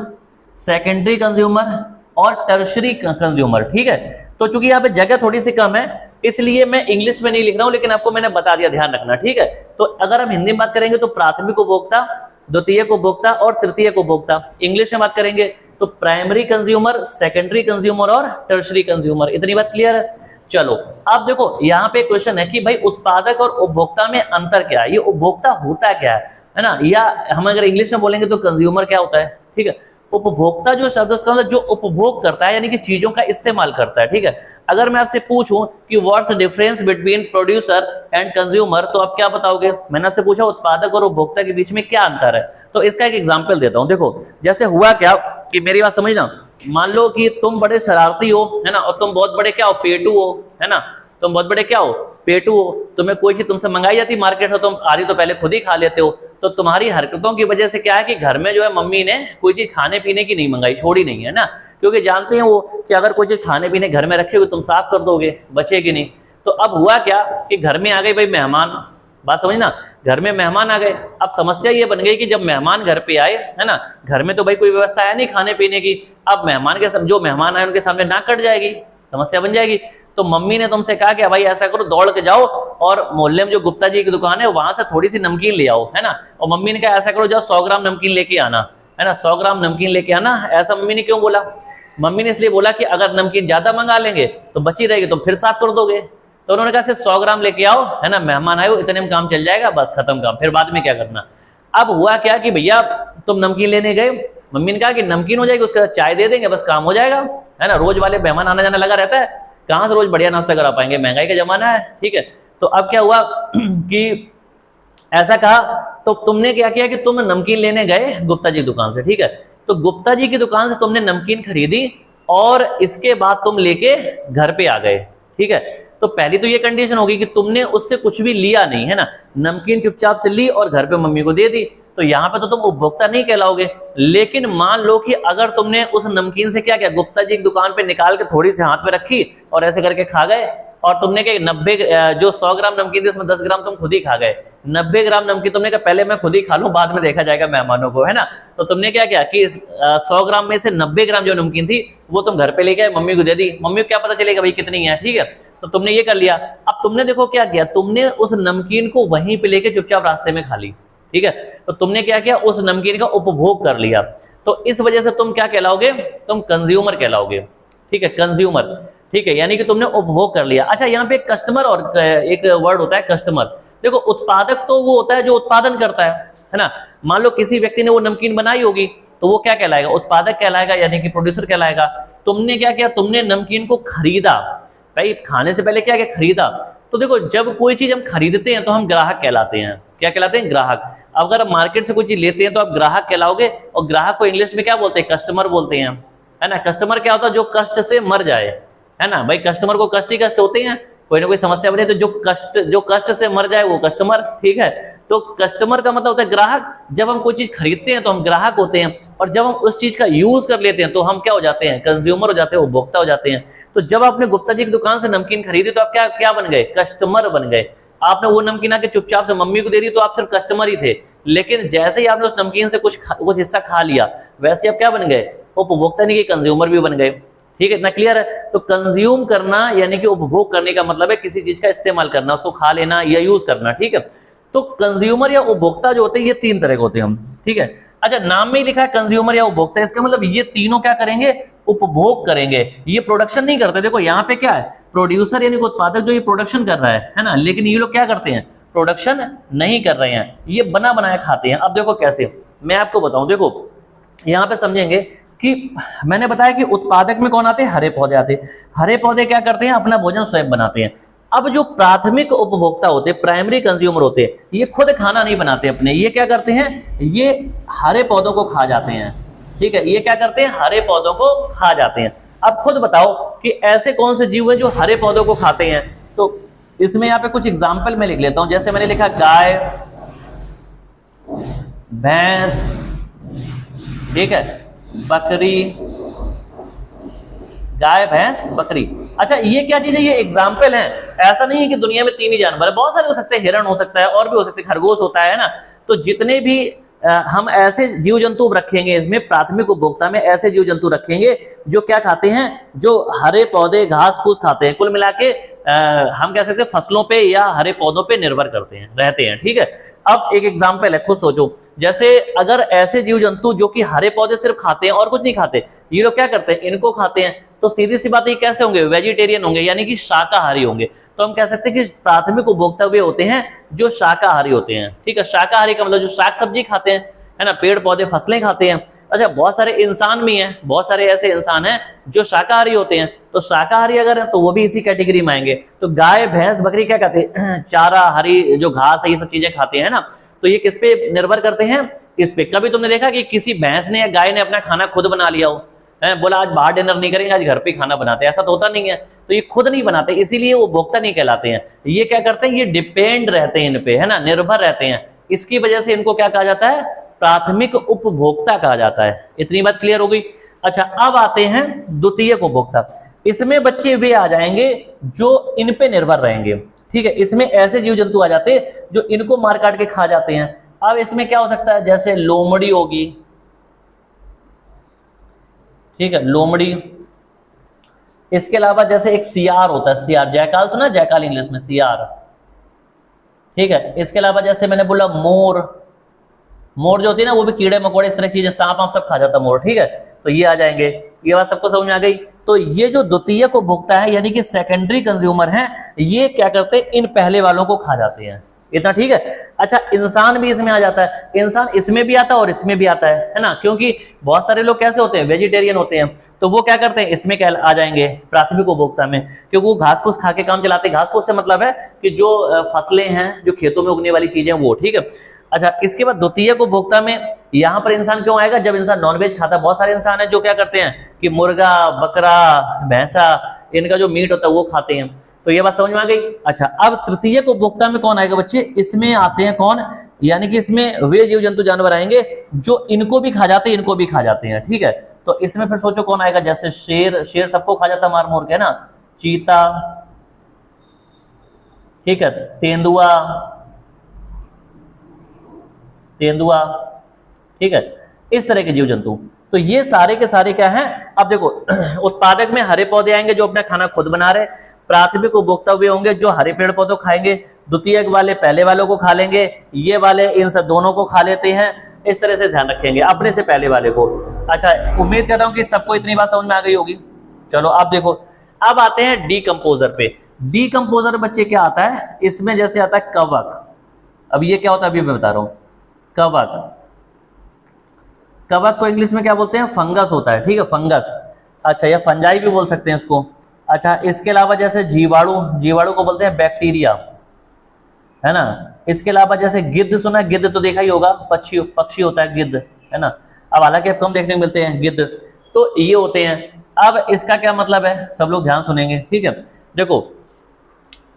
सेकेंडरी कंज्यूमर और टर्शरी कंज्यूमर, ठीक है। तो चूंकि यहाँ पे जगह थोड़ी सी कम है इसलिए मैं इंग्लिश में नहीं लिख रहा हूं, लेकिन आपको मैंने बता दिया, ध्यान रखना, ठीक है। तो अगर हम हिंदी में बात करेंगे तो प्राथमिक उपभोक्ता, द्वितीयक उपभोक्ता और तृतीयक उपभोक्ता। इंग्लिश में बात करेंगे तो प्राइमरी कंज्यूमर, सेकेंडरी कंज्यूमर और टर्शरी कंज्यूमर। इतनी बात क्लियर है? चलो अब देखो, यहाँ पे क्वेश्चन है कि भाई उत्पादक और उपभोक्ता में अंतर क्या है? ये उपभोक्ता होता क्या है ना। या हम अगर इंग्लिश में बोलेंगे तो कंज्यूमर क्या होता है, ठीक है। उपभोक्ता जो शब्द उसका मतलब जो उपभोग करता है, यानी कि चीजों का इस्तेमाल करता है, ठीक है। अगर मैं आपसे पूछूं कि what's the difference between producer and consumer, तो आप क्या बताओगे? मैंने आपसे पूछा उत्पादक और उपभोक्ता के बीच में क्या अंतर है, तो इसका एक एग्जांपल देता हूं। देखो, जैसे हुआ क्या कि मेरी बात समझना, मान लो कि तुम बड़े शरारती हो, है ना, और तुम बहुत बड़े क्या हो? पेटू हो, है ना। तुम बहुत बड़े क्या हो? पेटू हो। तुम्हें कोई चीज तुमसे मंगाई जाती मार्केट से, तुम आधी तो पहले खुद ही खा लेते हो। तो तुम्हारी हरकतों की वजह से क्या है कि घर में जो है मम्मी ने कोई चीज खाने पीने की नहीं मंगाई, छोड़ी नहीं है ना, क्योंकि जानते हैं वो कि अगर कोई चीज खाने पीने घर में रखोगे तुम साफ कर दोगे, बचेगी नहीं। तो अब हुआ क्या कि घर में आ गए भाई मेहमान, बात समझना, घर में मेहमान आ गए। अब समस्या ये बन गई कि जब मेहमान घर पे आए, है ना, घर में तो भाई कोई व्यवस्था है नहीं खाने पीने की। अब मेहमान के जो मेहमान आए उनके सामने नाक कट जाएगी, समस्या बन जाएगी। तो मम्मी ने तुमसे कहा कि भाई ऐसा करो, दौड़ के जाओ और मोहल्ले में जो गुप्ता जी की दुकान है वहां से थोड़ी सी नमकीन ले आओ, है ना। और मम्मी ने कहा ऐसा करो, जाओ 100 ग्राम नमकीन लेके आना, है ना, 100 ग्राम नमकीन लेके आना। ऐसा मम्मी ने क्यों बोला? मम्मी ने इसलिए बोला कि अगर नमकीन ज्यादा मंगा लेंगे तो बची रहेगी, तो फिर साफ कर दोगे। तो उन्होंने कहा सिर्फ 100 ग्राम लेके आओ, है ना, मेहमान आए हो, इतने में काम चल जाएगा, बस खत्म काम, फिर बाद में क्या करना। अब हुआ क्या कि भैया तुम नमकीन लेने गए, मम्मी ने कहा कि नमकीन हो जाएगी, उसके बाद चाय दे देंगे, बस काम हो जाएगा, है ना। रोज वाले मेहमान आना जाना लगा रहता है, कहां से रोज बढ़िया नाश्ता करा पाएंगे, महंगाई का जमाना है, ठीक है। तो अब क्या हुआ कि ऐसा कहा, तो तुमने क्या किया कि तुम नमकीन लेने गए गुप्ता जी की दुकान से, ठीक है। तो गुप्ता जी की दुकान से तुमने नमकीन खरीदी और इसके बाद तुम लेके घर पे आ गए, ठीक है। तो पहली तो ये कंडीशन होगी कि तुमने उससे कुछ भी लिया नहीं, है ना, नमकीन चुपचाप से ली और घर पे मम्मी को दे दी, तो यहाँ पे तो तुम उपभोक्ता नहीं कहलाओगे। लेकिन मान लो कि अगर तुमने उस नमकीन से क्या किया, गुप्ता जी की दुकान पे निकाल के थोड़ी सी हाथ में रखी और ऐसे करके खा गए, और तुमने क्या 90 जो 100 ग्राम नमकीन थी उसमें 10 ग्राम तुम खुद ही खा गए, 90 ग्राम नमकीन तुमने कहा पहले मैं खुद ही खा लूं बाद में देखा जाएगा मेहमानों को, है ना। तो तुमने क्या किया कि 100 ग्राम में से 90 ग्राम जो नमकीन थी वो तुम घर पे ले गए, मम्मी को दे दी, मम्मी को क्या पता चलेगा भाई कितनी है, ठीक है, तो तुमने ये कर लिया। अब तुमने देखो क्या किया, तुमने उस नमकीन को वहीं पे लेके चुपचाप रास्ते में खा ली, ठीक है, तो तुमने क्या किया, उस नमकीन का उपभोग कर लिया। तो इस वजह से तुम क्या कहलाओगे, तुम कंज्यूमर कहलाओगे, ठीक है, कंज्यूमर, ठीक है, यानी कि तुमने उपभोग कर लिया। अच्छा, यहाँ पे कस्टमर और एक वर्ड होता है कस्टमर। देखो उत्पादक तो वो होता है जो उत्पादन करता है ना। मान लो किसी व्यक्ति ने वो नमकीन बनाई होगी तो वो क्या कहलाएगा, उत्पादक कहलाएगा, यानी कि प्रोड्यूसर कहलाएगा। तुमने क्या किया, तुमने नमकीन को खरीदा, भाई खाने से पहले क्या किया, खरीदा। तो देखो जब कोई चीज हम खरीदते हैं तो हम ग्राहक कहलाते हैं, क्या कहलाते हैं, ग्राहक। अगर आप मार्केट से कोई चीज लेते हैं तो आप ग्राहक कहलाओगे, और ग्राहक को इंग्लिश में क्या बोलते हैं, कस्टमर बोलते हैं, है ना। कस्टमर क्या होता है, जो कष्ट से मर जाए, है ना, भाई कस्टमर को कष्ट ही कष्ट होते हैं, कोई ना कोई समस्या बने तो जो कष्ट से मर जाए वो कस्टमर, ठीक है। तो कस्टमर का मतलब होता है ग्राहक। जब हम कोई चीज खरीदते हैं तो हम ग्राहक होते हैं, और जब हम उस चीज का यूज कर लेते हैं तो हम क्या हो जाते हैं, कंज्यूमर हो जाते हैं, उपभोक्ता हो जाते हैं। तो जब आपने गुप्ता जी की दुकान से नमकीन खरीदी तो आप क्या क्या बन गए, कस्टमर बन गए। आपने वो नमकीन आके चुपचाप से मम्मी को दे दी तो आप सिर्फ कस्टमर ही थे, लेकिन जैसे ही आपने उस नमकीन से कुछ हिस्सा खा लिया वैसे आप क्या बन गए, उपभोक्ता नहीं कि कंज्यूमर भी बन गए, ठीक है, इतना क्लियर है। तो कंज्यूम करना यानी कि उपभोग करने का मतलब है किसी चीज का इस्तेमाल करना, उसको खा लेना या यूज करना, ठीक है। तो कंज्यूमर या उपभोक्ता जो होते हैं ये तीन तरह के होते हैं हम, ठीक है। अच्छा, नाम में ही लिखा है कंज्यूमर या उपभोक्ता, इसका मतलब ये तीनों क्या करेंगे, उपभोग करेंगे, ये प्रोडक्शन नहीं करते। देखो यहाँ पे क्या है, प्रोड्यूसर यानी कि उत्पादक जो ये प्रोडक्शन कर रहा है ना, लेकिन ये लोग क्या करते हैं, प्रोडक्शन नहीं कर रहे हैं, ये बना बनाया खाते हैं। अब देखो कैसे, मैं आपको बताऊं, देखो यहाँ पे समझेंगे कि मैंने बताया कि उत्पादक में कौन आते हैं, हरे पौधे आते हैं। हरे पौधे क्या करते हैं, अपना भोजन स्वयं बनाते हैं। अब जो प्राथमिक उपभोक्ता होते हैं, प्राइमरी कंज्यूमर होते हैं, ये खुद खाना नहीं बनाते अपने, ये क्या करते हैं, ये हरे पौधों को खा जाते हैं, ठीक है, ये क्या करते हैं, हरे पौधों को खा जाते हैं। अब खुद बताओ कि ऐसे कौन से जीव हैं जो हरे पौधों को खाते हैं। तो इसमें यहाँ पे कुछ एग्जाम्पल मैं लिख लेता हूं, जैसे मैंने लिखा गाय, भैंस, ठीक है, बकरी, गाय, भैंस, बकरी। अच्छा, ये क्या चीज है, ये एग्जाम्पल है, ऐसा नहीं है कि दुनिया में तीन ही जानवर है, बहुत सारे हो सकते हैं, हिरण हो सकता है और भी हो सकते हैं, खरगोश होता है ना। तो जितने भी हम ऐसे जीव जंतु रखेंगे इसमें, प्राथमिक उपभोक्ता में ऐसे जीव जंतु रखेंगे जो क्या खाते हैं, जो हरे पौधे घास फूस खाते हैं। कुल मिला के हम कह सकते हैं फसलों पे या हरे पौधों पे निर्भर करते हैं, रहते हैं, ठीक है। अब एक एग्जाम्पल है, खुद सोचो, जैसे अगर ऐसे जीव जंतु जो कि हरे पौधे सिर्फ खाते हैं और कुछ नहीं खाते, ये लोग क्या करते हैं, इनको खाते हैं, तो सीधी सी बात, ये कैसे होंगे, वेजिटेरियन होंगे, यानी कि शाकाहारी होंगे। तो हम कह सकते हैं कि प्राथमिक उपभोक्ता वे होते हैं जो शाकाहारी होते हैं, ठीक है। शाकाहारी का मतलब जो शाक सब्जी खाते हैं, है ना, पेड़ पौधे फसलें खाते हैं। अच्छा, बहुत सारे इंसान भी हैं, बहुत सारे ऐसे इंसान हैं जो शाकाहारी होते हैं, तो शाकाहारी अगर है तो वो भी इसी कैटेगरी में आएंगे। तो गाय, भैंस, बकरी क्या खाते हैं, चारा, हरी जो घास है, ये सब चीजें खाते हैं ना। तो ये किस पे निर्भर करते हैं, इस पे। कभी तुमने देखा कि किसी भैंस ने या गाय ने अपना खाना खुद बना लिया हो, बोला आज बाहर डिनर नहीं करेंगे, आज घर पे खाना बनाते हैं, ऐसा तो होता नहीं है। तो ये खुद नहीं बनाते, इसीलिए वो उपभोक्ता नहीं कहलाते हैं। ये क्या करते हैं, ये डिपेंड रहते हैं इन पे, है ना, निर्भर रहते हैं, इसकी वजह से इनको क्या कहा जाता है, प्राथमिक उपभोक्ता कहा जाता है। इतनी बात क्लियर हो गई। अच्छा, अब आते हैं द्वितीयक उपभोक्ता। इसमें बच्चे वे आ जाएंगे जो इन पे निर्भर रहेंगे, ठीक है। इसमें ऐसे जीव जंतु आ जाते हैं जो इनको मार काट के खा जाते हैं। अब इसमें क्या हो सकता है, जैसे लोमड़ी होगी, ठीक है, लोमड़ी। इसके अलावा जैसे एक सियार होता है, सियार, जयकाल सुना, जयकाल इंग्लिश में सियार, ठीक है। इसके अलावा जैसे मैंने बोला मोर, मोर जो होती है ना, वो भी कीड़े मकोड़े इस तरह की चीजें, सांप आप सब खा जाता मोर, ठीक है। तो ये आ जाएंगे, ये बात सबको समझ में आ गई। तो ये जो द्वितीयक उपभोक्ता है यानी कि सेकेंडरी कंज्यूमर हैं, ये क्या करते हैं, इन पहले वालों को खा जाते हैं, इतना ठीक है। अच्छा, इंसान भी इसमें आ जाता है, इंसान इसमें भी आता है और इसमें भी आता है ना, क्योंकि बहुत सारे लोग कैसे होते हैं, वेजिटेरियन होते हैं, तो वो क्या करते हैं, इसमें क्या आ जाएंगे, प्राथमिक उपभोक्ता में, क्योंकि वो घास फूस खा के काम चलाते हैं। घास फूस से मतलब है कि जो फसलें हैं, जो खेतों में उगने वाली चीजें, वो, ठीक है। अच्छा, इसके बाद द्वितीयक उपभोक्ता में यहां पर इंसान क्यों आएगा, जब इंसान नॉनवेज खाता है। बहुत सारे इंसान है जो क्या करते हैं कि मुर्गा, बकरा, भैंसा, इनका जो मीट होता है वो खाते हैं। तो ये बात समझ में आ गई। अच्छा, अब तृतीयक उपभोक्ता में कौन आएगा बच्चे? इसमें आते हैं कौन, यानी कि इसमें वे जीव जंतु जानवर आएंगे जो इनको भी खा जाते हैं, इनको भी खा जाते हैं, ठीक है। तो इसमें फिर सोचो कौन आएगा, जैसे शेर, शेर सबको खा जाता मार मोर के ना, चीता, ठीक है, तेंदुआ, तेंदुआ, ठीक है, इस तरह के जीव जंतु। तो ये सारे के सारे क्या हैं? अब देखो उत्पादक में हरे पौधे आएंगे जो अपना खाना खुद बना रहे, प्राथमिक उपभोक्ता वे होंगे जो हरे पेड़ पौधे खाएंगे, द्वितीयक वाले पहले वालों को खा लेंगे, ये वाले इन सब दोनों को खा लेते हैं, इस तरह से ध्यान रखेंगे अपने से पहले वाले को। अच्छा, उम्मीद कर रहा हूं कि सबको इतनी बात समझ में आ गई होगी। चलो अब देखो, अब आते हैं डीकंपोजर पे। डीकंपोजर बच्चे क्या आता है? इसमें जैसे आता है कवक। अब ये क्या होता है अभी मैं बता रहा हूं, कवक। कवक को इंग्लिश में क्या बोलते हैं? फंगस होता है, ठीक है, फंगस। अच्छा, या फंजाई भी बोल सकते हैं इसको। अच्छा, इसके अलावा जैसे जीवाणु, जीवाणु को बोलते हैं बैक्टीरिया, है ना। इसके अलावा जैसे गिद्ध, सुना है गिद्ध तो देखा ही होगा, पक्षी होता है गिद्ध, है ना। अब हालांकि अब कम देखने को मिलते हैं गिद्ध, तो ये होते हैं। अब इसका क्या मतलब है, सब लोग ध्यान सुनेंगे, ठीक है। देखो,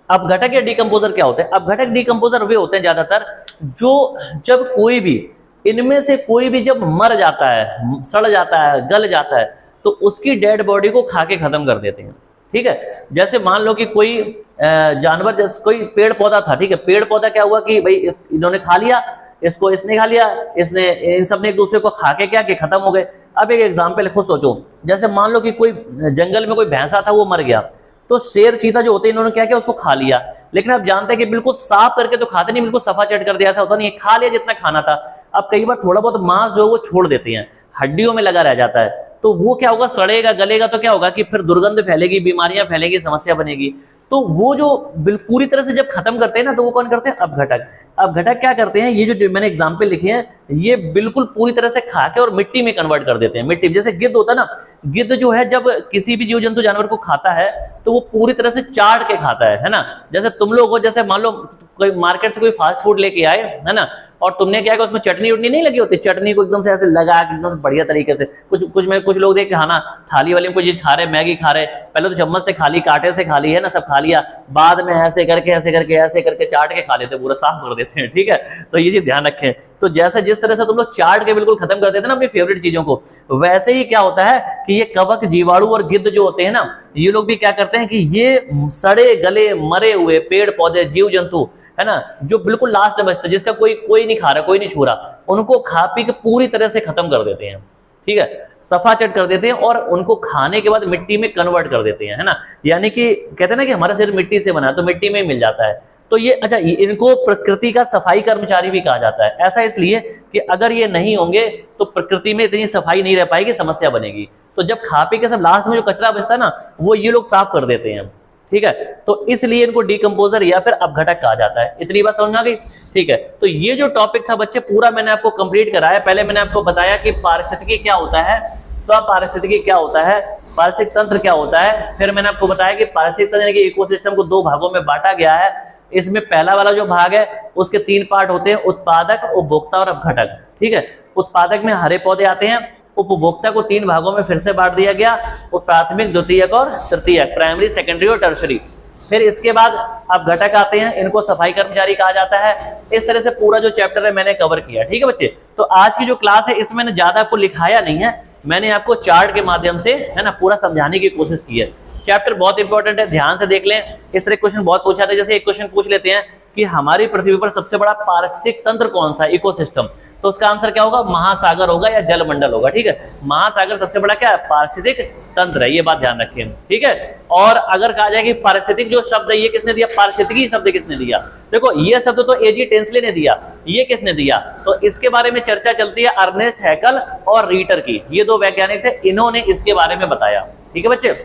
अब घटक या डीकंपोजर क्या होते हैं? अब घटक डीकंपोजर वे होते हैं ज्यादातर जो जब कोई भी इनमें से कोई भी जब मर जाता है, सड़ जाता है, गल जाता है, तो उसकी डेड बॉडी को खा के खत्म कर देते हैं, ठीक है। जैसे मान लो कि कोई जानवर, जैसे कोई पेड़ पौधा था, ठीक है, पेड़ पौधा क्या हुआ कि भाई इन्होंने खा लिया इसको, इसने खा लिया, इसने, इन सब ने एक दूसरे को खा के क्या कि खत्म हो गए। अब एक एग्जांपल खुद सोचो, जैसे मान लो कि कोई जंगल में कोई भैंसा था, वो मर गया, तो शेर चीता जो होते हैं इन्होंने क्या किया, उसको खा लिया। लेकिन आप जानते हैं कि बिल्कुल साफ करके तो खाते नहीं, बिल्कुल सफा चट कर दिया, ऐसा होता नहीं है, खा लिया जितना खाना था। अब कई बार थोड़ा बहुत मांस जो है वो छोड़ देते हैं, हड्डियों में लगा रह जाता है, तो वो क्या होगा, सड़ेगा गलेगा, तो क्या होगा कि फिर दुर्गंध फैलेगी, बीमारियां फैलेगी, समस्या बनेगी। तो वो जो पूरी तरह से जब खत्म करते हैं ना, तो वो कौन करते हैं? अपघटक। अपघटक क्या करते हैं, ये जो मैंने एग्जांपल लिखे हैं, ये बिल्कुल पूरी तरह से खा के और मिट्टी में कन्वर्ट कर देते हैं। मिट्टी, जैसे गिद्ध होता है ना, गिद्ध जो है जब किसी भी जीव जंतु जानवर को खाता है तो वो पूरी तरह से चाट के खाता है ना। जैसे तुम लोग हो, जैसे मान लो कोई मार्केट से कोई फास्ट फूड लेके आए, है ना, और तुमने क्या है उसमें चटनी उटनी नहीं लगी होती, चटनी को एकदम से ऐसे लगा के एकदम से बढ़िया तरीके से, कुछ लोग देख के खाना, थाली वाले में कोई चीज खा रहे, मैगी खा रहे, पहले तो चम्मच से खा ली, कांटे से खा ली, है ना, सब खा लिया, बाद में ऐसे करके ऐसे करके ऐसे करके चाट के खा लेते, पूरा साफ कर देते हैं, ठीक है। तो ये चीज ध्यान रखें। तो जैसे जिस तरह से तुम लोग चाट के बिल्कुल खत्म कर देते हैं ना अपनी फेवरेट चीजों को, वैसे ही क्या होता है कि ये कवक, जीवाणु और गिद्ध जो होते हैं ना, ये लोग भी क्या करते हैं कि ये सड़े गले मरे हुए पेड़ पौधे, जीव जंतु, है ना, जो बिल्कुल लास्ट में बचते, जिसका कोई नहीं खा रहा, कोई नहीं छू रहा, उनको खा पी के पूरी तरह से खत्म कर देते हैं, ठीक है, सफा चट कर देते हैं, और उनको खाने के बाद मिट्टी में कन्वर्ट कर देते हैं, है ना। यानी कि कहते हैं ना कि हमारा शरीर मिट्टी से बना है, तो मिट्टी में ही मिल जाता है। तो ये, अच्छा, इनको प्रकृति का सफाई कर्मचारी भी कहा जाता है। ऐसा इसलिए कि अगर ये नहीं होंगे तो प्रकृति में इतनी सफाई नहीं रह पाएगी, समस्या बनेगी। तो जब खा पी के सब लास्ट में जो कचरा बचता है ना, वो ये लोग साफ कर देते हैं, ठीक है। तो इसलिए इनको डीकंपोजर या फिर अपघटक कहा जाता है। इतनी बात समझ में आ गई, ठीक है। तो ये जो टॉपिक था बच्चे पूरा मैंने आपको कंप्लीट कराया। पहले मैंने आपको बताया कि पारिस्थितिकी क्या होता है, स्वपारिस्थितिकी क्या होता है, पारिस्थितिक तंत्र क्या होता है। फिर मैंने आपको बताया कि पारिस्थितिक तंत्र यानी कि इकोसिस्टम को दो भागों में बांटा गया है। इसमें पहला वाला जो भाग है उसके 3 पार्ट होते हैं, उत्पादक, उपभोक्ता और अपघटक, ठीक है। उत्पादक में हरे पौधे आते हैं, उपभोक्ता को 3 भागों में फिर से बांट दिया गया, प्राथमिक, द्वितीयक और तृतीयक, प्राइमरी, सेकेंडरी और टर्शरी। फिर इसके बाद अपघटक आते हैं, इनको सफाई कर्मचारी कहा जाता है। इस तरह से पूरा जो चैप्टर है मैंने कवर किया, ठीक है बच्चे। तो आज की जो क्लास है इसमें मैंने ज्यादा आपको लिखाया नहीं है, मैंने आपको चार्ट के माध्यम से, है ना, पूरा समझाने की कोशिश की है। चैप्टर बहुत इंपॉर्टेंट है, ध्यान से देख लें। इस तरह क्वेश्चन बहुत पूछा था, जैसे एक क्वेश्चन पूछ लेते हैं कि हमारी पृथ्वी पर सबसे बड़ा पारिस्थितिक तंत्र कौन सा है, इकोसिस्टम, तो उसका आंसर क्या होगा, महासागर होगा या जलमंडल होगा, ठीक है। महासागर सबसे बड़ा क्या है, पारिस्थितिक तंत्र है, ये बात ध्यान रखें, ठीक है। और अगर कहा जाए कि पारिस्थितिक जो शब्द है ये किसने दिया, पारिस्थितिकी शब्द किसने दिया, देखो ये शब्द तो एजी टेंसले ने दिया, ये किसने दिया, तो इसके बारे में चर्चा चलती है अर्नेस्ट हैकल और रीटर की, ये 2 वैज्ञानिक थे, इन्होंने इसके बारे में बताया, ठीक है बच्चे।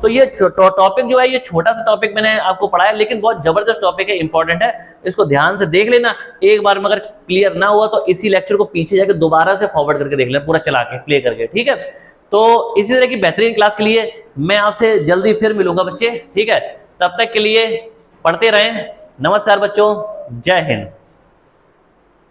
तो ये टॉपिक जो है ये छोटा सा टॉपिक मैंने आपको पढ़ाया, लेकिन बहुत जबरदस्त टॉपिक है, इंपॉर्टेंट है, इसको ध्यान से देख लेना। एक बार में अगर क्लियर ना हुआ तो इसी लेक्चर को पीछे जाके दोबारा से फॉरवर्ड करके देख लेना, पूरा चला के प्ले करके, ठीक है। तो इसी तरह की बेहतरीन क्लास के लिए मैं आपसे जल्दी फिर मिलूंगा बच्चे, ठीक है। तब तक के लिए पढ़ते रहें। नमस्कार बच्चों, जय हिंद।